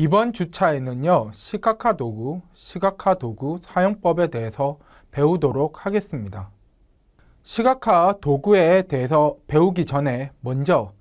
이번 주차에는요, 시각화 도구 사용법에 대해서 배우도록 하겠습니다. 시각화 도구에 대해서 배우기 전에 먼저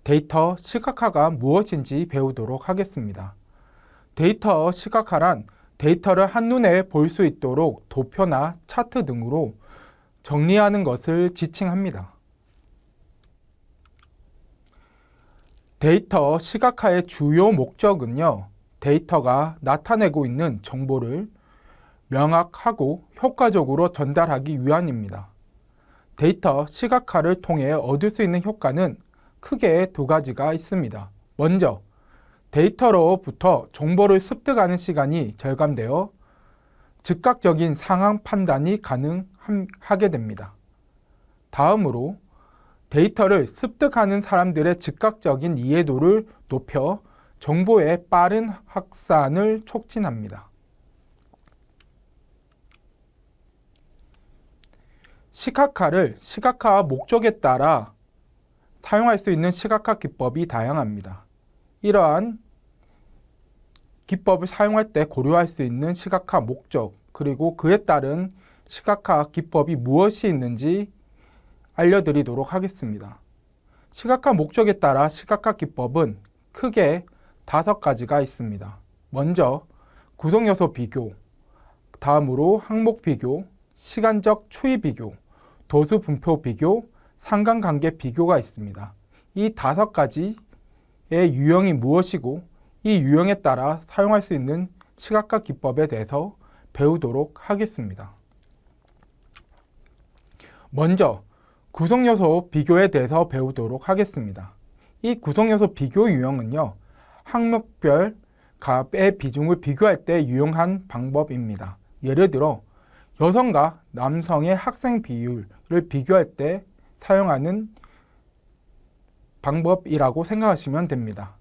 데이터 시각화가 무엇인지 배우도록 하겠습니다. 데이터 시각화란 데이터를 한눈에 볼 수 있도록 도표나 차트 등으로 정리하는 것을 지칭합니다. 데이터 시각화의 주요 목적은요, 데이터가 나타내고 있는 정보를 명확하고 효과적으로 전달하기 위함입니다. 데이터 시각화를 통해 얻을 수 있는 효과는 크게 두 가지가 있습니다. 먼저, 데이터로부터 정보를 습득하는 시간이 절감되어 즉각적인 상황 판단이 가능하게 됩니다. 다음으로, 데이터를 습득하는 사람들의 즉각적인 이해도를 높여 정보의 빠른 확산을 촉진합니다. 시각화를 시각화 목적에 따라 사용할 수 있는 시각화 기법이 다양합니다. 이러한 기법을 사용할 때 고려할 수 있는 시각화 목적, 그리고 그에 따른 시각화 기법이 무엇이 있는지 알려드리도록 하겠습니다. 시각화 목적에 따라 시각화 기법은 크게 5가지가 있습니다. 먼저 구성요소 비교, 다음으로 항목 비교, 시간적 추이 비교, 도수 분포 비교, 상관관계 비교가 있습니다. 이 5가지의 유형이 무엇이고 이 유형에 따라 사용할 수 있는 시각화 기법에 대해서 배우도록 하겠습니다. 먼저 구성요소 비교에 대해서 배우도록 하겠습니다. 이 구성요소 비교 유형은요, 항목별 값의 비중을 비교할 때 유용한 방법입니다. 예를 들어 여성과 남성의 학생 비율을 비교할 때 사용하는 방법이라고 생각하시면 됩니다.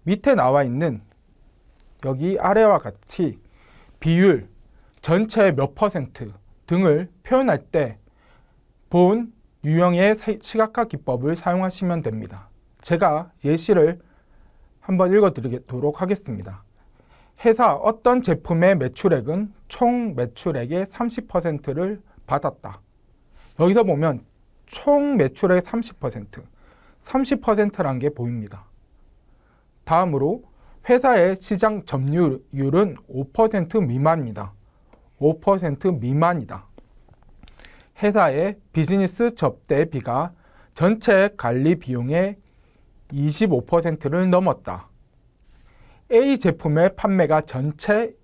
밑에 나와 있는 여기 아래와 같이 비율, 전체의 몇 % 등을 표현할 때 본 유형의 시각화 기법을 사용하시면 됩니다. 제가 예시를 한번 읽어드리도록 하겠습니다. 회사 어떤 제품의 매출액은 총 매출액의 30%를 받았다. 여기서 보면 총 매출액의 30%란 게 보입니다. 다음으로 회사의 시장 점유율은 5% 미만입니다. 5% 미만이다. 회사의 비즈니스 접대비가 전체 관리 비용의 25%를 넘었다. A 제품의 판매가 전체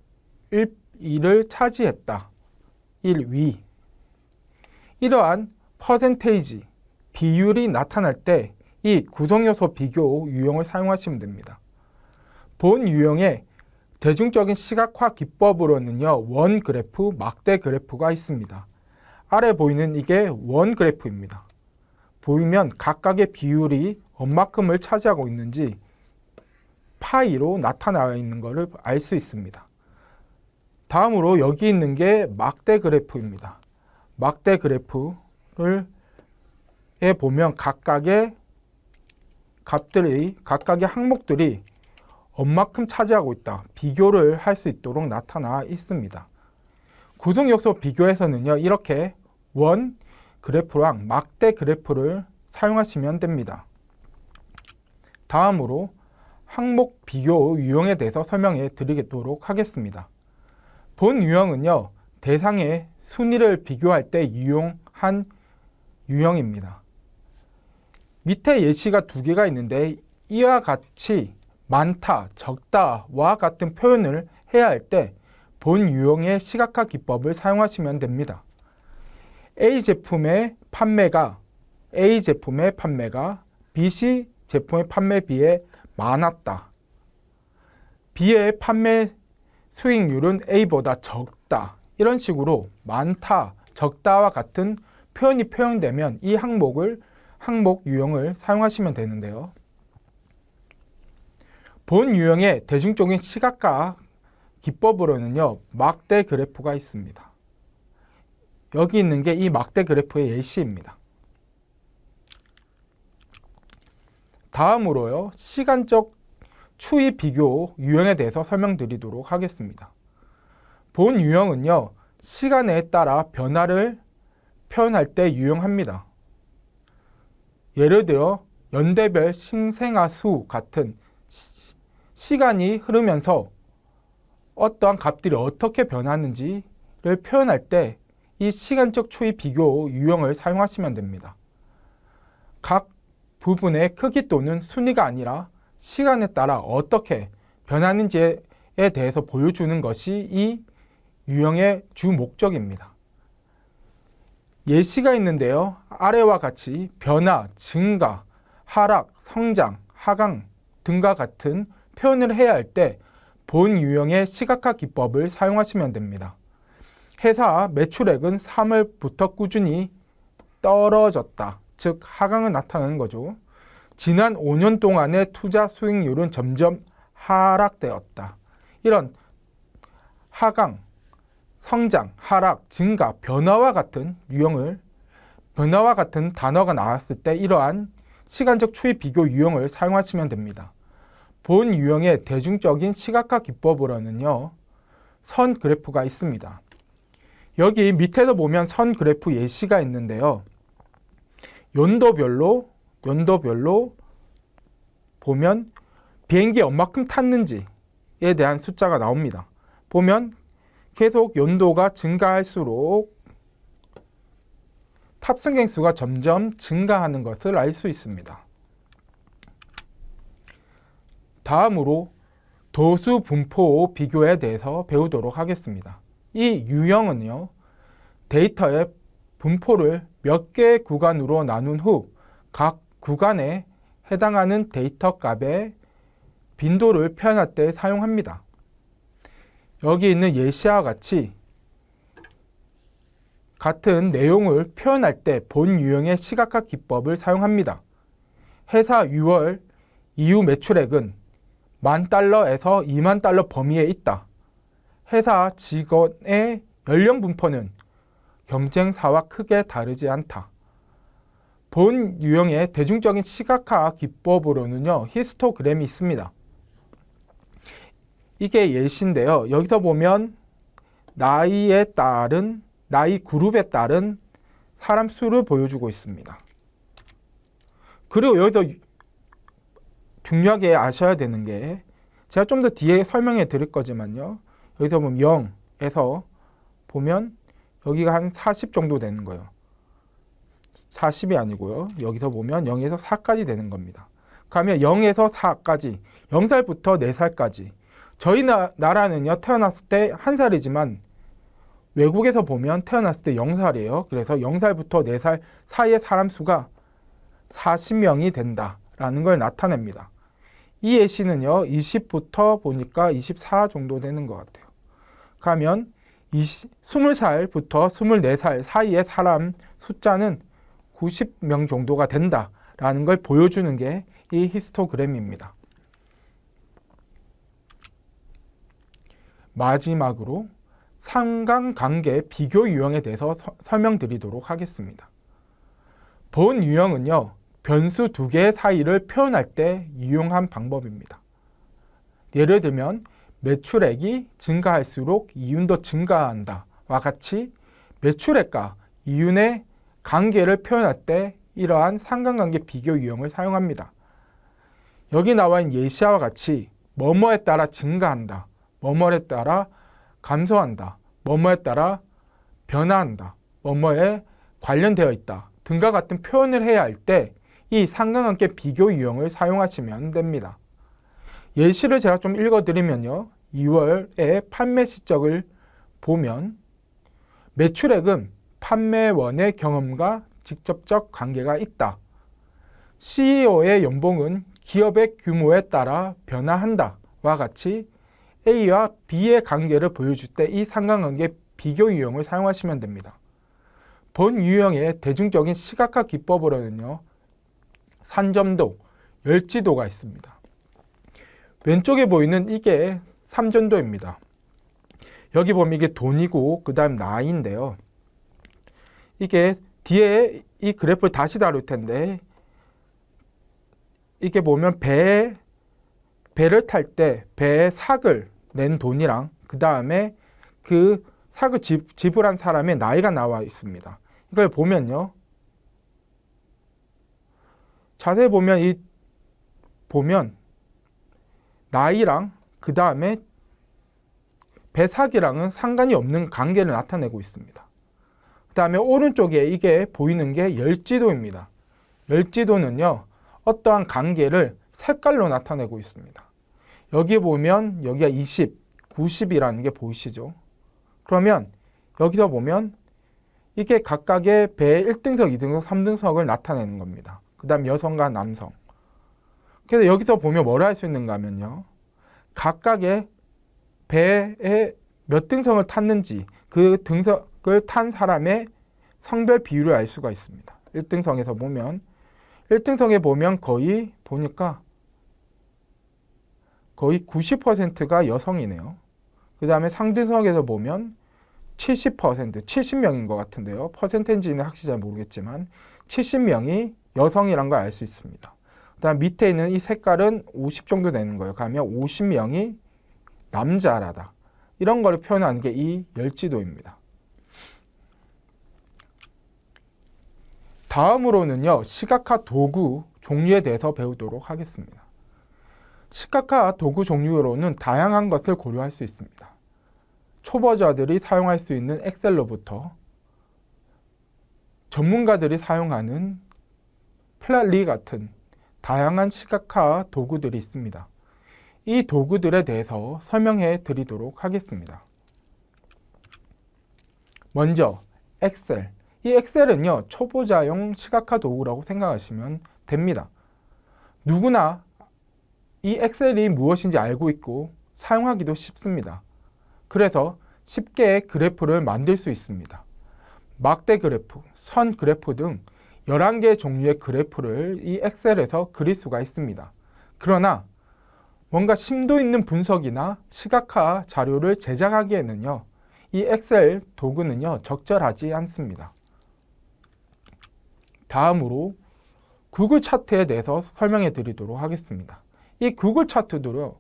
1위를 차지했다. 1위. 이러한 퍼센테이지, 비율이 나타날 때 이 구성요소 비교 유형을 사용하시면 됩니다. 본 유형의 대중적인 시각화 기법으로는요, 원 그래프, 막대 그래프가 있습니다. 아래 보이는 이게 원 그래프입니다. 보이면 각각의 비율이 얼마큼을 차지하고 있는지 파이로 나타나 있는 것을 알 수 있습니다. 다음으로 여기 있는 게 막대 그래프입니다. 막대 그래프를 보면 각각의 값들이, 각각의 항목들이 얼마큼 차지하고 있다, 비교를 할 수 있도록 나타나 있습니다. 구성요소 비교에서는요, 이렇게 원 그래프랑 막대 그래프를 사용하시면 됩니다. 다음으로 항목 비교 유형에 대해서 설명해 드리도록 하겠습니다. 본 유형은요, 대상의 순위를 비교할 때 유용한 유형입니다. 밑에 예시가 2개가 있는데 이와 같이 많다, 적다와 같은 표현을 해야 할 때 본 유형의 시각화 기법을 사용하시면 됩니다. A 제품의 판매가 B 제품의 판매에 비해 많았다. B의 판매 수익률은 A보다 적다. 이런 식으로 많다, 적다와 같은 표현이 표현되면 이 항목 유형을 사용하시면 되는데요. 본 유형의 대중적인 시각화 기법으로는요, 막대 그래프가 있습니다. 여기 있는 게 이 막대 그래프의 예시입니다. 다음으로요, 시간적 추이 비교 유형에 대해서 설명드리도록 하겠습니다. 본 유형은요, 시간에 따라 변화를 표현할 때 유용합니다. 예를 들어 연대별 신생아 수 같은 시간이 흐르면서 어떠한 값들이 어떻게 변하는지를 표현할 때 이 시간적 추이 비교 유형을 사용하시면 됩니다. 각 부분의 크기 또는 순위가 아니라 시간에 따라 어떻게 변하는지에 대해서 보여주는 것이 이 유형의 주 목적입니다. 예시가 있는데요. 아래와 같이 변화, 증가, 하락, 성장, 하강 등과 같은 표현을 해야 할 때 본 유형의 시각화 기법을 사용하시면 됩니다. 회사 매출액은 3월부터 꾸준히 떨어졌다. 즉 하강을 나타내는 거죠. 지난 5년 동안의 투자 수익률은 점점 하락되었다. 이런 하강, 성장, 하락, 증가, 변화와 같은 단어가 나왔을 때 이러한 시간적 추이 비교 유형을 사용하시면 됩니다. 본 유형의 대중적인 시각화 기법으로는요, 선 그래프가 있습니다. 여기 밑에서 보면 선 그래프 예시가 있는데요. 연도별로 보면 비행기 얼마큼 탔는지에 대한 숫자가 나옵니다. 보면 계속 연도가 증가할수록 탑승객 수가 점점 증가하는 것을 알 수 있습니다. 다음으로 도수 분포 비교에 대해서 배우도록 하겠습니다. 이 유형은요, 데이터의 분포를 몇 개의 구간으로 나눈 후 각 구간에 해당하는 데이터 값의 빈도를 표현할 때 사용합니다. 여기 있는 예시와 같이 같은 내용을 표현할 때 본 유형의 시각화 기법을 사용합니다. 회사 6월 이후 매출액은 $10,000에서 $20,000 범위에 있다. 회사 직원의 연령 분포는 경쟁사와 크게 다르지 않다. 본 유형의 대중적인 시각화 기법으로는요, 히스토그램이 있습니다. 이게 예시인데요. 여기서 보면 나이 그룹에 따른 사람 수를 보여주고 있습니다. 그리고 여기서 중요하게 아셔야 되는 게, 제가 좀 더 뒤에 설명해 드릴 거지만요, 여기서 보면 0에서 보면 여기가 한 40 정도 되는 거예요. 40이 아니고요. 여기서 보면 0에서 4까지 되는 겁니다. 그러면 0에서 4까지, 0살부터 4살까지. 저희 나라는요, 태어났을 때 1살이지만 외국에서 보면 태어났을 때 0살이에요. 그래서 0살부터 4살 사이의 사람 수가 40명이 된다라는 걸 나타냅니다. 이 예시는요, 20부터 보니까 24 정도 되는 것 같아요. 그러면 20살부터 24살 사이의 사람 숫자는 90명 정도가 된다라는 걸 보여주는 게 이 히스토그램입니다. 마지막으로 상관관계 비교 유형에 대해서 설명드리도록 하겠습니다. 본 유형은요, 변수 두 개의 사이를 표현할 때 유용한 방법입니다. 예를 들면 매출액이 증가할수록 이윤도 증가한다와 같이 매출액과 이윤의 관계를 표현할 때 이러한 상관관계 비교 유형을 사용합니다. 여기 나와 있는 예시와 같이 뭐뭐에 따라 증가한다, 뭐뭐에 따라 감소한다, 뭐뭐에 따라 변화한다, 뭐뭐에 관련되어 있다 등과 같은 표현을 해야 할 때 이 상관관계 비교 유형을 사용하시면 됩니다. 예시를 제가 좀 읽어드리면요, 2월의 판매 실적을 보면 매출액은 판매원의 경험과 직접적 관계가 있다. CEO의 연봉은 기업의 규모에 따라 변화한다와 같이 A와 B의 관계를 보여줄 때 이 상관관계 비교 유형을 사용하시면 됩니다. 본 유형의 대중적인 시각화 기법으로는요, 산점도, 열지도가 있습니다. 왼쪽에 보이는 이게 삼전도입니다. 여기 보면 이게 돈이고 그 다음 나이인데요. 이게 뒤에 이 그래프를 다시 다룰 텐데, 이게 보면 배를 탈 때 배에 삭을 낸 돈이랑 그 다음에 그 삭을 지불한 사람의 나이가 나와 있습니다. 이걸 보면요. 자세히 보면 나이랑 그 다음에 배삭이랑은 상관이 없는 관계를 나타내고 있습니다. 그 다음에 오른쪽에 이게 보이는 게 열지도입니다. 열지도는요, 어떠한 관계를 색깔로 나타내고 있습니다. 여기 보면 여기가 20, 90이라는 게 보이시죠? 그러면 여기서 보면 이게 각각의 배의 1등석, 2등석, 3등석을 나타내는 겁니다. 그 다음 여성과 남성. 그래서 여기서 보면 뭘 할 수 있는가 하면요. 각각의 배에 몇 등석을 탔는지 그 등석을 탄 사람의 성별 비율을 알 수가 있습니다. 1등석에서 보면 1등석에 보면 거의 보니까 거의 90%가 여성이네요. 그 다음에 상등석에서 보면 70%, 70명인 것 같은데요. 퍼센테이지는 확실히 잘 모르겠지만 70명이 여성이란 걸 알 수 있습니다. 그 다음 밑에 있는 이 색깔은 50 정도 되는 거예요. 그러면 50명이 남자라다. 이런 거를 표현하는 게 이 열지도입니다. 다음으로는요, 시각화 도구 종류에 대해서 배우도록 하겠습니다. 시각화 도구 종류로는 다양한 것을 고려할 수 있습니다. 초보자들이 사용할 수 있는 엑셀로부터 전문가들이 사용하는 플랫리 같은 다양한 시각화 도구들이 있습니다. 이 도구들에 대해서 설명해 드리도록 하겠습니다. 먼저 엑셀. 이 엑셀은요, 초보자용 시각화 도구라고 생각하시면 됩니다. 누구나 이 엑셀이 무엇인지 알고 있고 사용하기도 쉽습니다. 그래서 쉽게 그래프를 만들 수 있습니다. 막대 그래프, 선 그래프 등 11개 종류의 그래프를 이 엑셀에서 그릴 수가 있습니다. 그러나 뭔가 심도 있는 분석이나 시각화 자료를 제작하기에는요, 이 엑셀 도구는요, 적절하지 않습니다. 다음으로 구글 차트에 대해서 설명해 드리도록 하겠습니다. 이 구글 차트도요,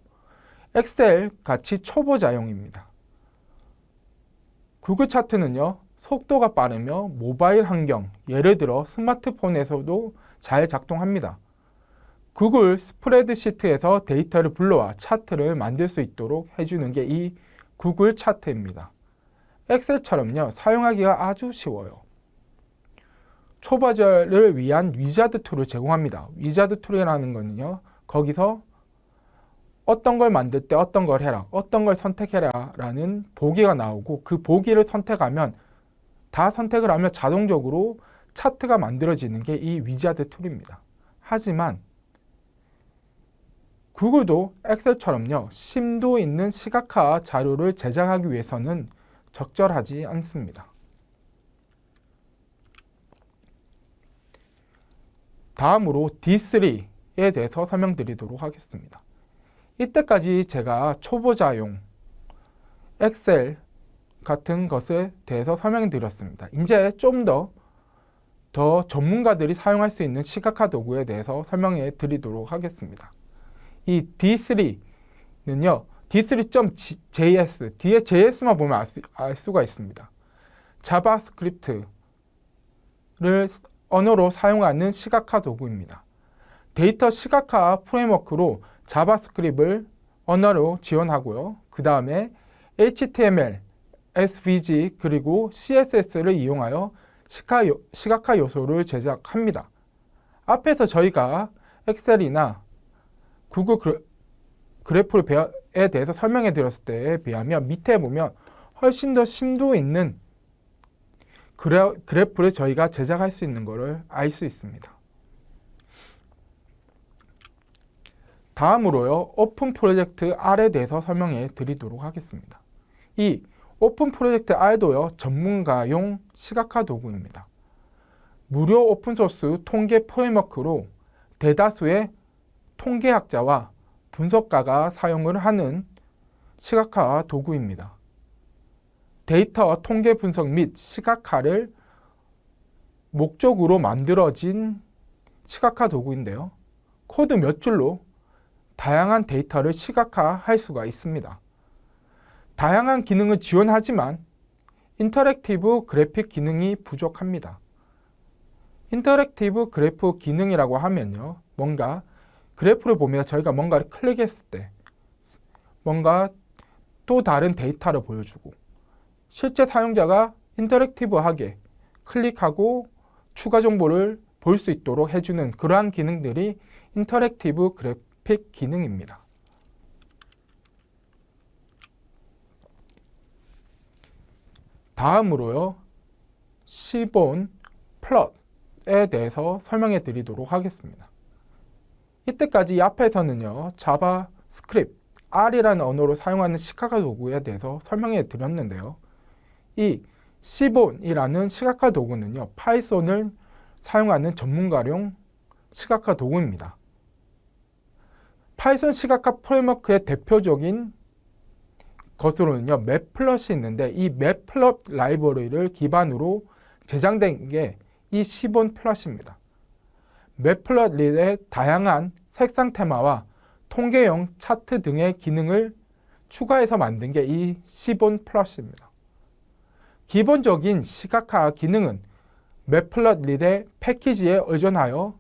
엑셀 같이 초보자용입니다. 구글 차트는요, 속도가 빠르며 모바일 환경, 예를 들어 스마트폰에서도 잘 작동합니다. 구글 스프레드시트에서 데이터를 불러와 차트를 만들 수 있도록 해주는 게 이 구글 차트입니다. 엑셀처럼요, 사용하기가 아주 쉬워요. 초보자를 위한 위자드 툴을 제공합니다. 위자드 툴이라는 거는요, 거기서 어떤 걸 만들 때 어떤 걸 해라, 어떤 걸 선택해라 라는 보기가 나오고 그 보기를 선택하면 다 선택을 하면 자동적으로 차트가 만들어지는 게 이 위자드 툴입니다. 하지만 구글도 엑셀처럼요, 심도 있는 시각화 자료를 제작하기 위해서는 적절하지 않습니다. 다음으로 D3에 대해서 설명드리도록 하겠습니다. 이때까지 제가 초보자용 엑셀 같은 것에 대해서 설명해 드렸습니다. 이제 좀 더 전문가들이 사용할 수 있는 시각화 도구에 대해서 설명해 드리도록 하겠습니다. 이 D3는요, D3.js, 뒤에 JS만 보면 알 수가 있습니다. 자바스크립트를 언어로 사용하는 시각화 도구입니다. 데이터 시각화 프레임워크로 자바스크립트를 언어로 지원하고요. 그 다음에 HTML, SVG 그리고 CSS를 이용하여 시각화 요소를 제작합니다. 앞에서 저희가 엑셀이나 구글 그래프에 대해서 설명해 드렸을 때에 비하면 밑에 보면 훨씬 더 심도 있는 그래프를 저희가 제작할 수 있는 것을 알 수 있습니다. 다음으로요, 오픈 프로젝트 R에 대해서 설명해 드리도록 하겠습니다. 이 오픈 프로젝트 R도요, 전문가용 시각화 도구입니다. 무료 오픈소스 통계 프레임워크로 대다수의 통계학자와 분석가가 사용을 하는 시각화 도구입니다. 데이터 통계 분석 및 시각화를 목적으로 만들어진 시각화 도구인데요. 코드 몇 줄로 다양한 데이터를 시각화할 수가 있습니다. 다양한 기능을 지원하지만 인터랙티브 그래픽 기능이 부족합니다. 인터랙티브 그래프 기능이라고 하면요, 뭔가 그래프를 보면 저희가 뭔가를 클릭했을 때 뭔가 또 다른 데이터를 보여주고, 실제 사용자가 인터랙티브하게 클릭하고 추가 정보를 볼 수 있도록 해주는 그러한 기능들이 인터랙티브 그래픽 기능입니다. 다음으로요, 시본 플롯에 대해서 설명해 드리도록 하겠습니다. 이때까지 앞에서는요, 자바스크립트, R이라는 언어로 사용하는 시각화 도구에 대해서 설명해 드렸는데요. 이 시본이라는 시각화 도구는요, 파이썬을 사용하는 전문가용 시각화 도구입니다. 파이썬 시각화 프레임워크의 대표적인 것으로는요, 맵플럿이 있는데, 이 맵플럿 라이브러리를 기반으로 제작된 게 이 시본 플럿입니다. 맵플럿의 다양한 색상 테마와 통계형 차트 등의 기능을 추가해서 만든 게 이 시본 플럿입니다. 기본적인 시각화 기능은 맵플럿의 패키지에 의존하여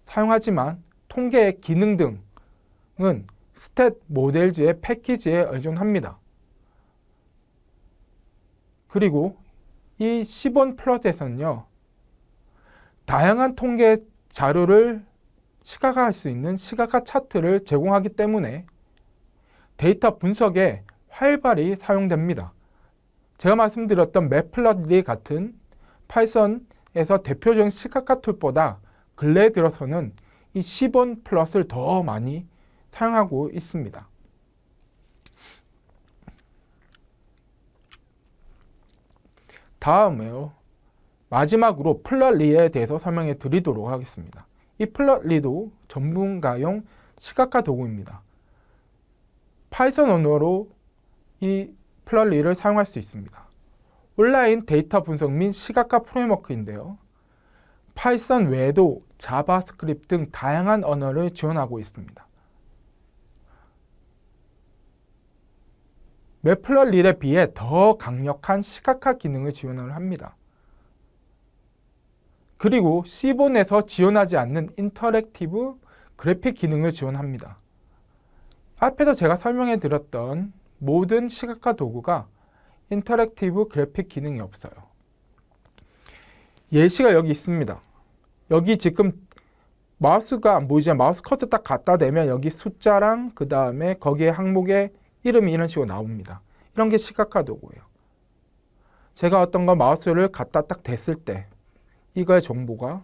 사용하지만 통계의 기능 등은 스탯 모델즈의 패키지에 의존합니다. 그리고 이 시본 플롯에서는요, 다양한 통계 자료를 시각화할 수 있는 시각화 차트를 제공하기 때문에 데이터 분석에 활발히 사용됩니다. 제가 말씀드렸던 맵플럿리 같은 파이썬에서 대표적인 시각화 툴보다 근래에 들어서는 이 시본 플롯을 더 많이 사용하고 있습니다. 다음에요, 마지막으로 플럿리에 대해서 설명해 드리도록 하겠습니다. 이 플럿리도 전문가용 시각화 도구입니다. 파이썬 언어로 이 플럿리를 사용할 수 있습니다. 온라인 데이터 분석 및 시각화 프레임워크인데요, 파이썬 외에도 자바스크립트 등 다양한 언어를 지원하고 있습니다. 맵플럿리에 비해 더 강력한 시각화 기능을 지원을 합니다. 그리고 시본에서 지원하지 않는 인터랙티브 그래픽 기능을 지원합니다. 앞에서 제가 설명해 드렸던 모든 시각화 도구가 인터랙티브 그래픽 기능이 없어요. 예시가 여기 있습니다. 여기 지금 마우스가 안 보이지만 마우스 커서 딱 갖다 대면 여기 숫자랑 그 다음에 거기에 항목에 이름이 이런 식으로 나옵니다. 이런 게 시각화 도구예요. 제가 어떤 거 마우스를 갖다 딱 댔을 때 이거의 정보가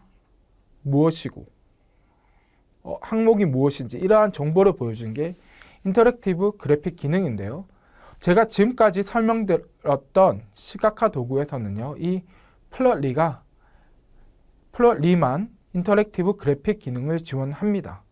무엇이고 항목이 무엇인지 이러한 정보를 보여준 게 인터랙티브 그래픽 기능인데요. 제가 지금까지 설명드렸던 시각화 도구에서는요, 이 플럿리만 인터랙티브 그래픽 기능을 지원합니다.